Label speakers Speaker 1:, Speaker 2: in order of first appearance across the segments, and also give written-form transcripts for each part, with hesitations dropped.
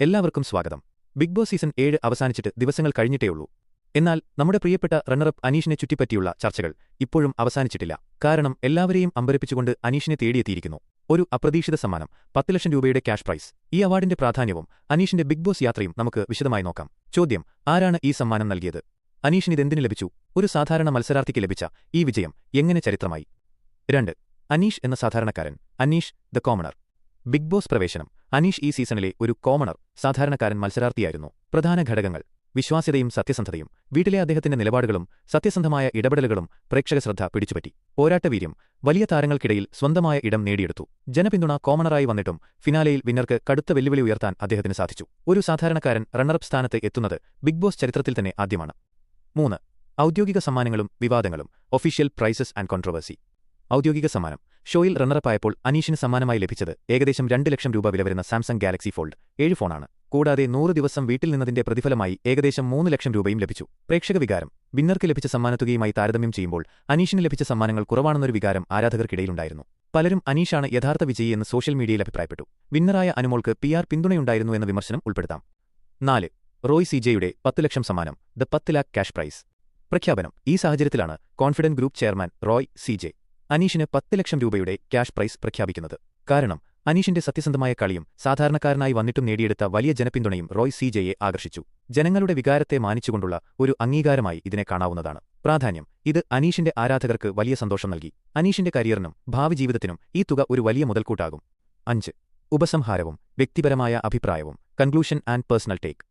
Speaker 1: എല്ലാവർക്കും സ്വാഗതം. Big boss season 7 അവസാനിച്ചിട്ട് ദിവസങ്ങൾ കഴിഞ്ഞിട്ടേയുള്ളൂ. എന്നാൽ നമ്മുടെ പ്രിയപ്പെട്ട റണ്ണറപ്പ് അനീഷിനെ ചുറ്റിപ്പറ്റിയുള്ള ചർച്ചകൾ ഇപ്പോഴും അവസാനിച്ചിട്ടില്ല. കാരണം എല്ലാവരെയും അമ്പരപ്പിച്ചുകൊണ്ട് അനീഷിനെ തേടിയെത്തിയിരിക്കുന്നു ഒരു അപ്രതീക്ഷിത സമ്മാനം, 10 ലക്ഷം രൂപയുടെ ക്യാഷ് പ്രൈസ്. ഈ അവാർഡിന്റെ പ്രാധാന്യവും അനീഷിന്റെ ബിഗ് ബോസ് യാത്രയും നമുക്ക് വിശദമായി നോക്കാം. ചോദ്യം: ആരാണ് ഈ സമ്മാനം നൽകിയത്? അനീഷിനിതെന്തിനു ലഭിച്ചു? ഒരു സാധാരണ മത്സരാർത്ഥിക്ക് ലഭിച്ച ഈ വിജയം എങ്ങനെ ചരിത്രമായി? 2. അനീഷ് എന്ന സാധാരണക്കാരൻ. Aneesh the commoner. Bigg Boss പ്രവേശനം. അനീഷ് ഈ സീസണിലെ ഒരു കോമണർ, സാധാരണക്കാരൻ മത്സരാർത്ഥിയായിരുന്നു. പ്രധാന ഘടകങ്ങൾ: വിശ്വാസ്യതയും സത്യസന്ധതയും. വീട്ടിലെ അദ്ദേഹത്തിന്റെ നിലപാടുകളും സത്യസന്ധമായ ഇടപെടലുകളും പ്രേക്ഷക ശ്രദ്ധ പിടിച്ചുപറ്റി. പോരാട്ടവീര്യം. വലിയ താരങ്ങൾക്കിടയിൽ സ്വന്തമായ ഇടം നേടിയെടുത്തു. ജനപിന്തുണ. കോമണറായി വന്നിട്ടും ഫിനാലെയിൽ വിന്നർക്ക് കടുത്ത വെല്ലുവിളി ഉയർത്താൻ അദ്ദേഹത്തിന് സാധിച്ചു. ഒരു സാധാരണക്കാരൻ റണ്ണറപ്പ് സ്ഥാനത്ത് എത്തുന്നത് ബിഗ് ബോസ് ചരിത്രത്തിൽ തന്നെ ആദ്യമാണ്. 3. ഔദ്യോഗിക സമ്മാനങ്ങളും വിവാദങ്ങളും. Official prizes and controversy. ഔദ്യോഗിക സമ്മാനം. ഷോയിൽ റണ്ണറപ്പായപ്പോൾ അനീഷിന് സമ്മാനമായി ലഭിച്ചത് ഏകദേശം 2 ലക്ഷം രൂപ വില വരുന്ന സാംസങ് ഗാലക്സി ഫോൾഡ് 7 ഫോണാണ്. കൂടാതെ 100 ദിവസം വീട്ടിൽ നിന്നതിന്റെ പ്രതിഫലമായി ഏകദേശം 3 ലക്ഷം രൂപയും ലഭിച്ചു. പ്രേക്ഷക വികാരം. വിന്നർക്ക് ലഭിച്ച സമ്മാനത്തുകയുമായി താരതമ്യം ചെയ്യുമ്പോൾ അനീഷിന് ലഭിച്ച സമ്മാനങ്ങൾ കുറവാണെന്നൊരു വികാരം ആരാധകർക്കിടയിലുണ്ടായിരുന്നു. പലരും അനീഷാണ് യഥാർത്ഥ വിജയിയെന്ന് സോഷ്യൽ മീഡിയയിൽ അഭിപ്രായപ്പെട്ടു. വിന്നറായ അനുമോൾക്ക് PR പിന്തുണയുണ്ടായിരുന്നു എന്ന വിമർശനം ഉൾപ്പെടുത്താം. 4. റോയ് CJയുടെ 10 ലക്ഷം സമ്മാനം, ദ 10 ലാഖ് ക്യാഷ് പ്രൈസ്. പ്രഖ്യാപനം. ഈ സാഹചര്യത്തിലാണ് confident group chairman Roy CJ അനീഷിന് 10 ലക്ഷം രൂപയുടെ ക്യാഷ് പ്രൈസ് പ്രഖ്യാപിക്കുന്നത്. കാരണം അനീഷിന്റെ സത്യസന്ധമായ കളിയും സാധാരണക്കാരനായി വന്നിട്ടും നേടിയെടുത്ത വലിയ ജനപിന്തുണയും റോയ് CJയെ ആകർഷിച്ചു. ജനങ്ങളുടെ വികാരത്തെ മാനിച്ചുകൊണ്ടുള്ള ഒരു അംഗീകാരമായി ഇതിനെ കാണാവുന്നതാണ്. പ്രാധാന്യം. ഇത് അനീഷിന്റെ ആരാധകർക്ക് വലിയ സന്തോഷം നൽകി. അനീഷിന്റെ കരിയറിനും ഭാവി ജീവിതത്തിനും ഈ തുക ഒരു വലിയ മുതൽക്കൂട്ടാകും. 5. ഉപസംഹാരവും വ്യക്തിപരമായ അഭിപ്രായവും. Conclusion and personal take.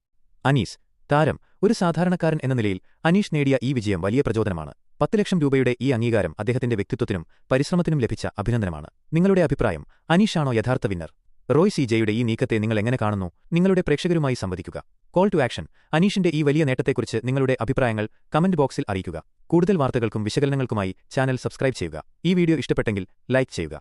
Speaker 1: Anees താരം. ഒരു സാധാരണക്കാരൻ എന്ന നിലയിൽ അനീഷ് നേടിയ ഈ വിജയം വലിയ പ്രചോദനമാണ്. 10 ലക്ഷം രൂപയുടെ ഈ അംഗീകാരം അദ്ദേഹത്തിന്റെ വ്യക്തിത്വത്തിനും പരിശ്രമത്തിനും ലഭിച്ച അഭിനന്ദനമാണ്. നിങ്ങളുടെ അഭിപ്രായം: അനീഷാണോ യഥാർത്ഥ വിന്നർ? റോയ് CJയുടെ ഈ നീക്കത്തെ നിങ്ങൾ എങ്ങനെ കാണുന്നു? നിങ്ങളുടെ പ്രേക്ഷകരുമായി സംവദിക്കുക. Call to action. അനീഷിന്റെ ഈ വലിയ നേട്ടത്തെക്കുറിച്ച് നിങ്ങളുടെ അഭിപ്രായങ്ങൾ കമന്റ് ബോക്സിൽ അറിയിക്കുക. കൂടുതൽ വാർത്തകൾക്കും വിശകലനങ്ങൾക്കുമായി ചാനൽ സബ്സ്ക്രൈബ് ചെയ്യുക. ഈ വീഡിയോ ഇഷ്ടപ്പെട്ടെങ്കിൽ ലൈക്ക് ചെയ്യുക.